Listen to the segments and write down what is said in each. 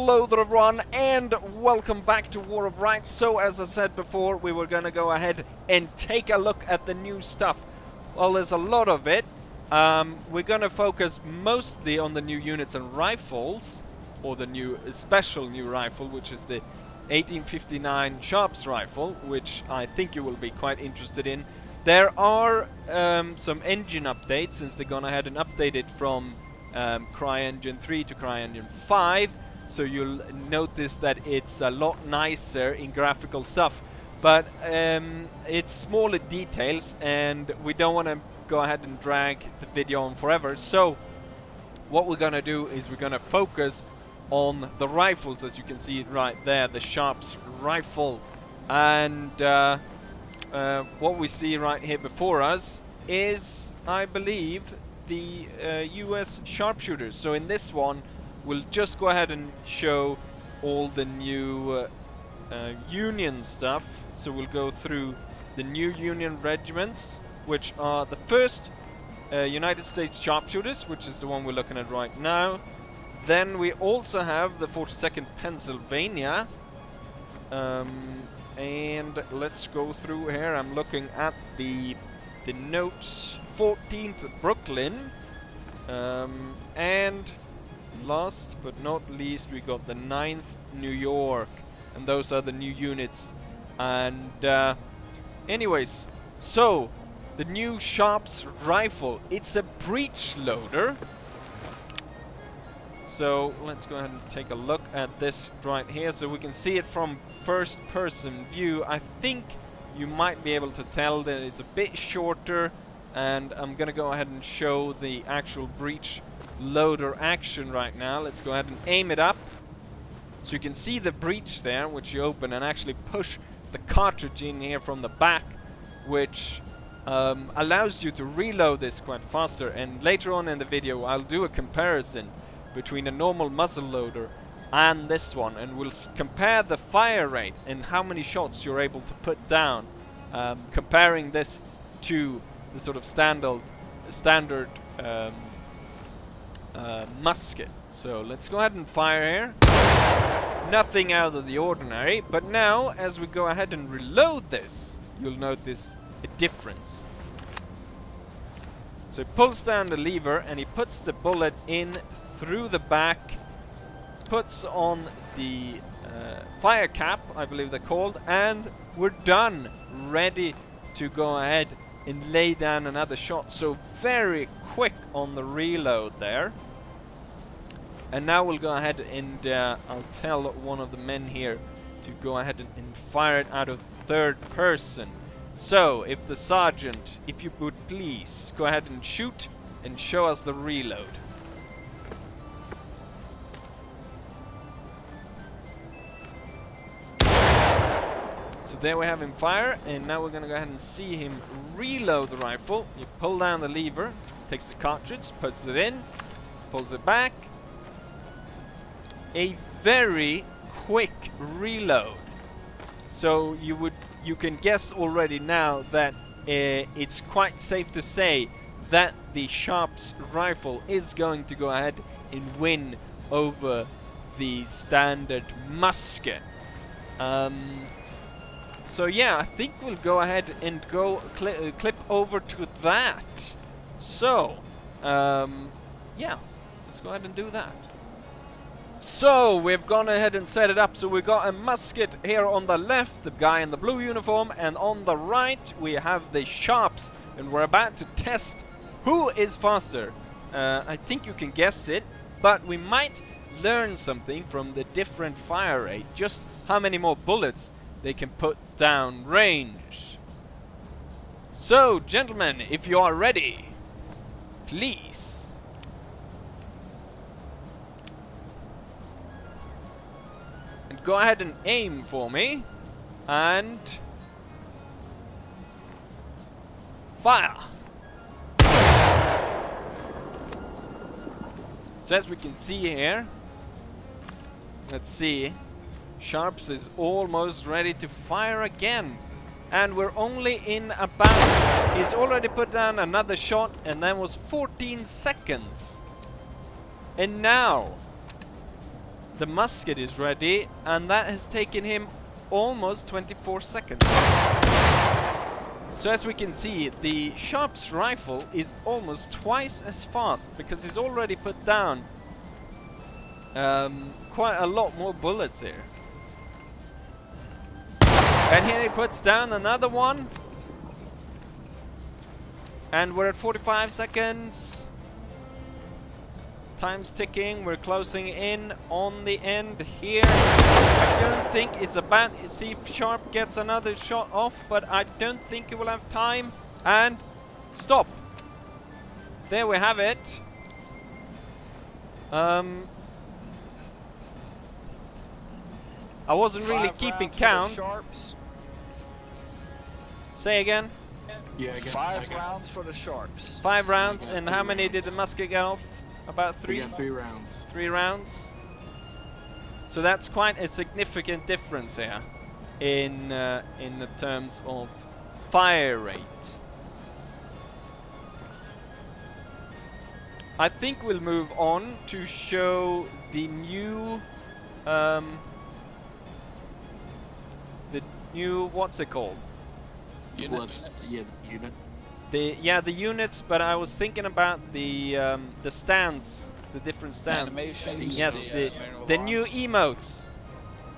Hello there everyone, and welcome back to War of Rights. So as I said before, we were gonna go ahead and take a look at the new stuff. Well, there's a lot of it. We're gonna focus mostly on the new units and rifles, or the new special new rifle, which is the 1859 Sharps rifle, which I think you will be quite interested in. There are some engine updates, since they've gone ahead and updated from CryEngine 3 to CryEngine 5. So you'll notice that it's a lot nicer in graphical stuff, but it's smaller details, and we don't want to go ahead and drag the video on forever. So what we're gonna do is we're gonna focus on the rifles, as you can see right there, the Sharps rifle. And what we see right here before us is, I believe, the US sharpshooters. So in this one, we'll just go ahead and show all the new Union stuff. So we'll go through the new Union regiments, which are the first United States sharpshooters, which is the one we're looking at right now. Then we also have the 42nd Pennsylvania. And let's go through here. I'm looking at the notes. 14th Brooklyn. And last but not least, we got the 9th New York, and those are the new units. And anyways, so the new Sharps rifle, it's a breech loader. So let's go ahead and take a look at this right here, so we can see it from first person view. I think you might be able to tell that it's a bit shorter, and I'm gonna go ahead and show the actual breech loader action right now. Let's go ahead and aim it up, so you can see the breech there, which you open and actually push the cartridge in here from the back, which allows you to reload this quite faster. And later on in the video I'll do a comparison between a normal muzzle loader and this one, and we'll compare the fire rate and how many shots you're able to put down, comparing this to the sort of standard musket. So let's go ahead and fire here. Nothing out of the ordinary, but now as we go ahead and reload this, you'll notice a difference. So he pulls down the lever and he puts the bullet in through the back, puts on the fire cap, I believe they're called, and we're done, ready to go ahead and lay down another shot. So very quick on the reload there. And now we'll go ahead and I'll tell one of the men here to go ahead and fire it out of third person. So if the sergeant, if you would please go ahead and shoot and show us the reload. So there we have him fire, and now we're gonna go ahead and see him reload the rifle. You pull down the lever, takes the cartridge, puts it in, pulls it back. A very quick reload. So you can guess already now that it's quite safe to say that the Sharps rifle is going to go ahead and win over the standard musket. So yeah, I think we'll go ahead and go clip over to that. So, yeah, let's go ahead and do that. So, we've gone ahead and set it up. So we got a musket here on the left, the guy in the blue uniform, and on the right we have the Sharps, and we're about to test who is faster. I think you can guess it, but we might learn something from the different fire rate, just how many more bullets they can put down range. So, gentlemen, if you are ready, please. And go ahead and aim for me. And fire. So as we can see here, let's see, Sharps is almost ready to fire again, and we're only in about, he's already put down another shot, and that was 14 seconds. And now The musket is ready, and that has taken him almost 24 seconds. So as we can see, the Sharp's rifle is almost twice as fast because he's already put down quite a lot more bullets here. And here he puts down another one. And we're at 45 seconds. Time's ticking. We're closing in on the end here. I don't think it's a bad... See if Sharp gets another shot off, but I don't think he will have time. And stop. There we have it. I wasn't really keeping count. Say again. Yeah, again. 5 rounds for the Sharps. 5 rounds, and how many did the musket get off? About 3? We got 3 rounds. 3 rounds. So that's quite a significant difference here in the terms of fire rate. I think we'll move on to show the new what's it called? Units. Yeah, unit. The units, but I was thinking about the stands, the different stands. Animations. Yes, the new emotes.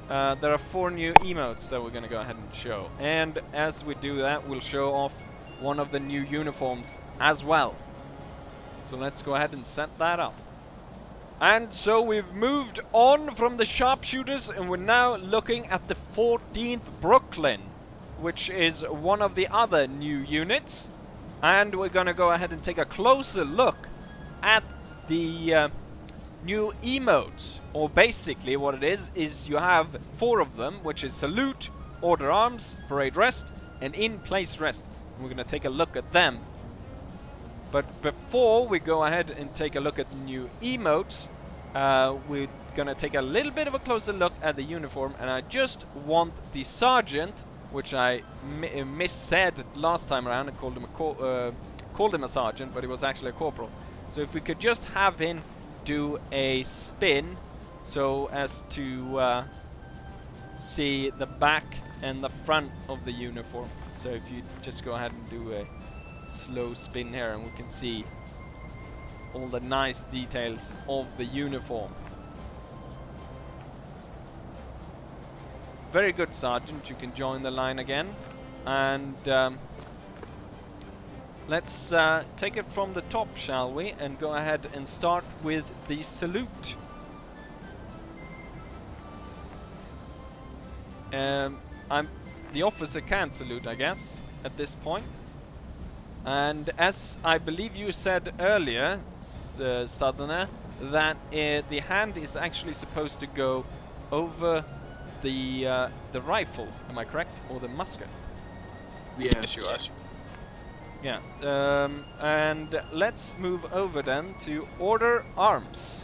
There are 4 new emotes that we're gonna go ahead and show, and as we do that, we'll show off one of the new uniforms as well. So let's go ahead and set that up. And so we've moved on from the sharpshooters, and we're now looking at the 14th Brooklyn, which is one of the other new units. And we're gonna go ahead and take a closer look at the new emotes. Or basically what it is you have 4 of them, which is Salute, Order Arms, Parade Rest, and In Place Rest. And we're gonna take a look at them. But before we go ahead and take a look at the new emotes, we're gonna take a little bit of a closer look at the uniform, and I just want the sergeant, which I missaid last time around and called him a sergeant, but he was actually a corporal. So if we could just have him do a spin so as to see the back and the front of the uniform. So if you just go ahead and do a slow spin here, and we can see all the nice details of the uniform. Very good, Sergeant. You can join the line again. And let's take it from the top, shall we? And go ahead and start with the salute. The officer can't salute, I guess, at this point. And as I believe you said earlier, Southerner, that the hand is actually supposed to go over the rifle, am I correct? Or the musket? Yeah. Yes, you are. Yeah. And let's move over then to Order Arms.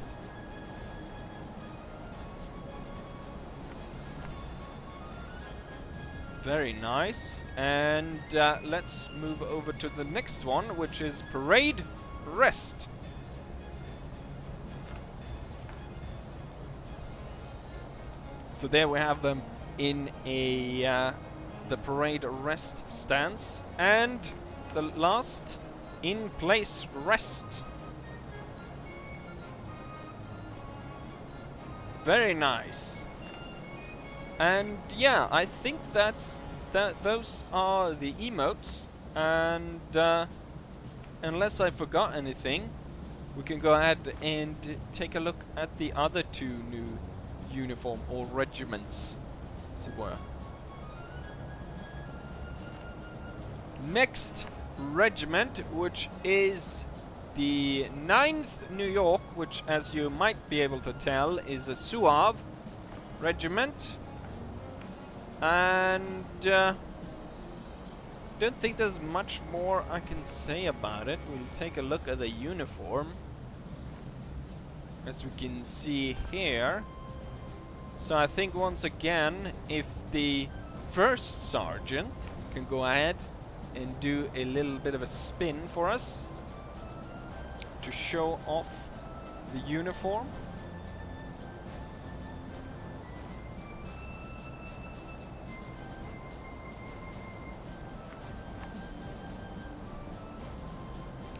Very nice. And let's move over to the next one, which is Parade Rest. So there we have them in a the Parade Rest stance, and the last, In Place Rest. Very nice. And yeah, I think those are the emotes, and unless I forgot anything, we can go ahead and take a look at the other 2 new uniform, or regiments, as it were. Next regiment, which is the 9th New York, which, as you might be able to tell, is a Suave regiment. And don't think there's much more I can say about it. We'll take a look at the uniform, as we can see here. So I think once again, if the first sergeant can go ahead and do a little bit of a spin for us to show off the uniform.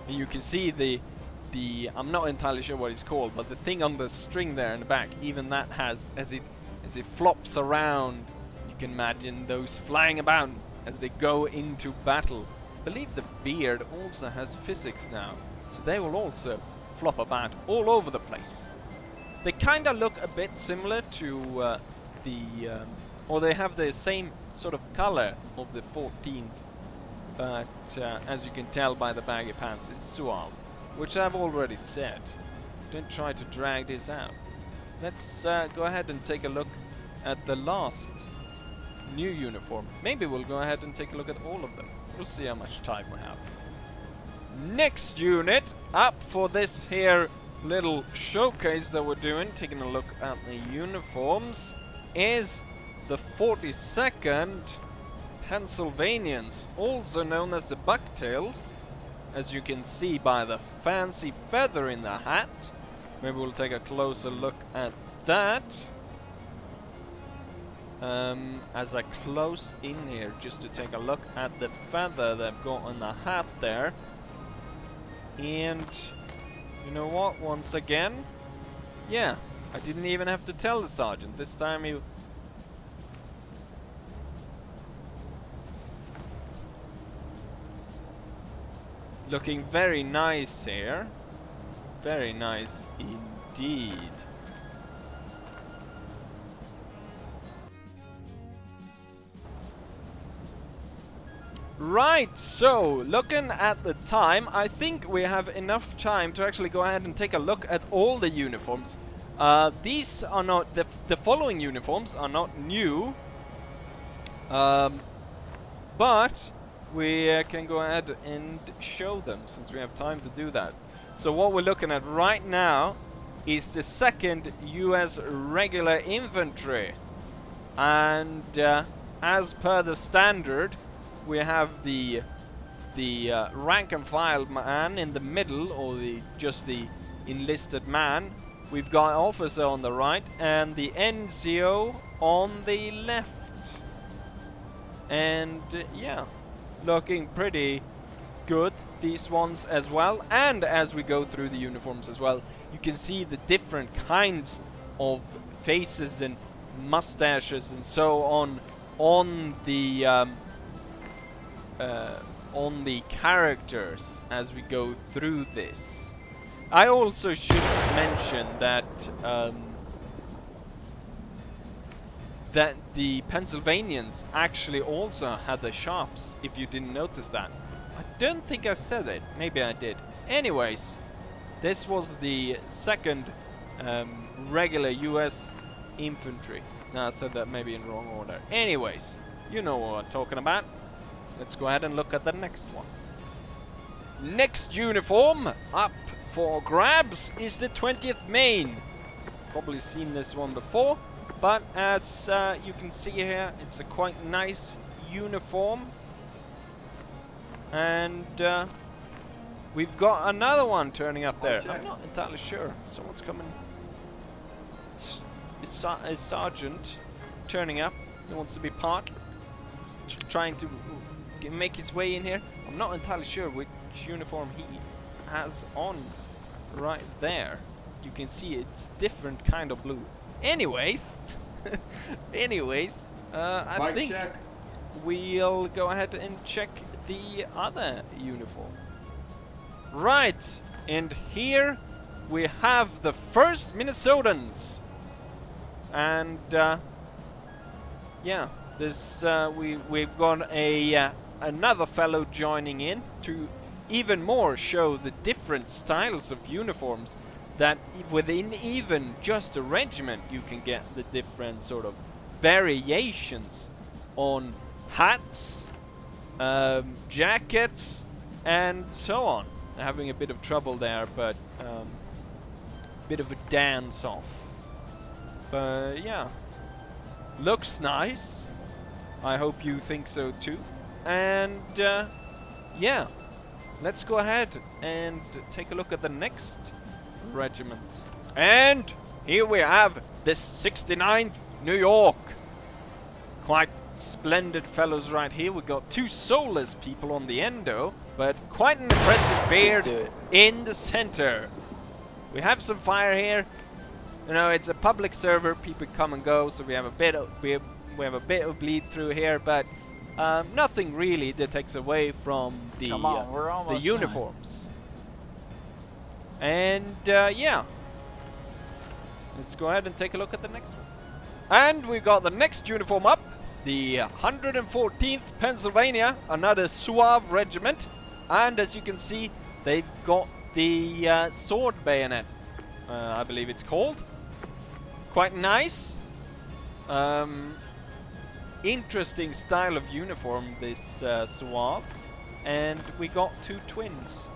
And you can see the I'm not entirely sure what it's called, but the thing on the string there in the back, even that has, as it flops around, you can imagine those flying about as they go into battle. I believe the beard also has physics now, so they will also flop about all over the place. They kind of look a bit similar to or they have the same sort of color of the 14th, but as you can tell by the baggy pants, it's Suave, which I've already said. Don't try to drag this out. Let's go ahead and take a look at the last new uniform. Maybe we'll go ahead and take a look at all of them. We'll see how much time we have. Next unit up for this here little showcase that we're doing, taking a look at the uniforms, is the 42nd Pennsylvanians, also known as the Bucktails, as you can see by the fancy feather in the hat. Maybe we'll take a closer look at that. As I close in here, just to take a look at the feather they've got on the hat there. And you know what, once again, yeah, I didn't even have to tell the sergeant. This time he... Looking very nice here. Very nice indeed. Right, so looking at the time, I think we have enough time to actually go ahead and take a look at all the uniforms. These are not, the following uniforms are not new, but we can go ahead and show them since we have time to do that. So what we're looking at right now is the 2nd US Regular Infantry, and as per the standard, we have the rank and file man in the middle, or just the enlisted man. We've got officer on the right and the NCO on the left. And yeah, looking pretty good, these ones as well. And as we go through the uniforms as well, you can see the different kinds of faces and mustaches and so on the characters as we go through this. I also should mention that that the Pennsylvanians actually also had the sharps, if you didn't notice that. I don't think I said it, maybe I did. Anyways, this was the 2nd regular US infantry. Now I said that maybe in wrong order. Anyways, you know what I'm talking about. Let's go ahead and look at the next one. Next uniform up for grabs is the 20th Maine. Probably seen this one before, but as you can see here, it's a quite nice uniform. And we've got another one turning up there. I'm not entirely sure. Someone's coming. Is Sergeant turning up? He wants to be part. He's trying to make his way in here. I'm not entirely sure which uniform he has on right there. You can see it's different kind of blue. Anyways, I think we'll go ahead and check the other uniform. Right, and here we have the 1st Minnesotans. And yeah, this we've got another fellow joining in to even more show the different styles of uniforms, that within even just a regiment you can get the different sort of variations on hats, jackets and so on. Having a bit of trouble there, but bit of a dance off. But yeah, looks nice. I hope you think so too. And yeah, let's go ahead and take a look at the next regiment. And here we have the 69th New York. Quite splendid fellows right here. We got 2 soulless people on the endo, but quite an impressive beard do it. in the center. We have some fire here. You know, it's a public server. People come and go, so we have a bit of bleed through here, but nothing really that takes away from the Come on, we're the almost done. uniforms. And yeah, let's go ahead and take a look at the next one. And we got the next uniform up, the 114th Pennsylvania, another Suave regiment. And as you can see, they've got the sword bayonet, I believe it's called. Quite nice. Interesting style of uniform, this Suave. And we got two twins.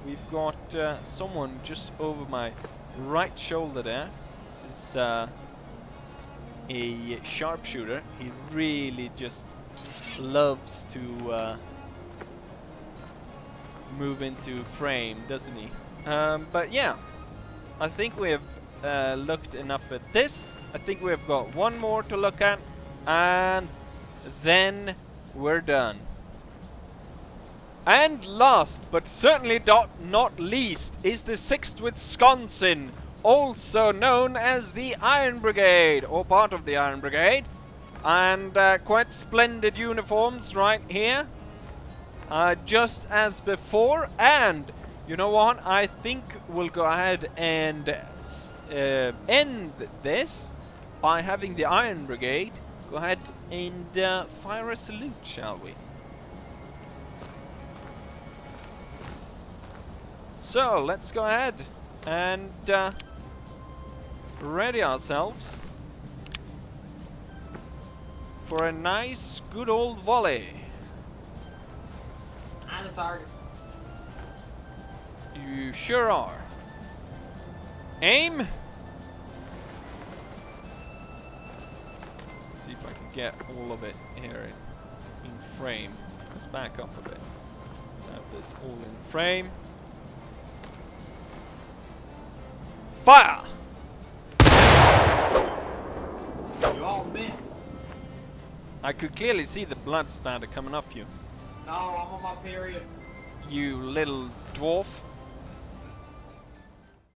We've got someone just over my right shoulder there. Is a sharpshooter. He really just loves to move into frame, doesn't he? But yeah, I think we have looked enough at this. I think we've got one more to look at, and then we're done. And last, but certainly not least, is the 6th Wisconsin, also known as the Iron Brigade, or part of the Iron Brigade. And quite splendid uniforms right here, just as before. And you know what? I think we'll go ahead and end this by having the Iron Brigade go ahead and fire a salute, shall we? So let's go ahead and ready ourselves for a nice good old volley. I'm the target. You sure are. Aim. Let's see if I can get all of it here in frame. Let's back up a bit. Let's have this all in frame. Fire! You all miss. I could clearly see the blood spatter coming off you. No, I'm on my period. You little dwarf.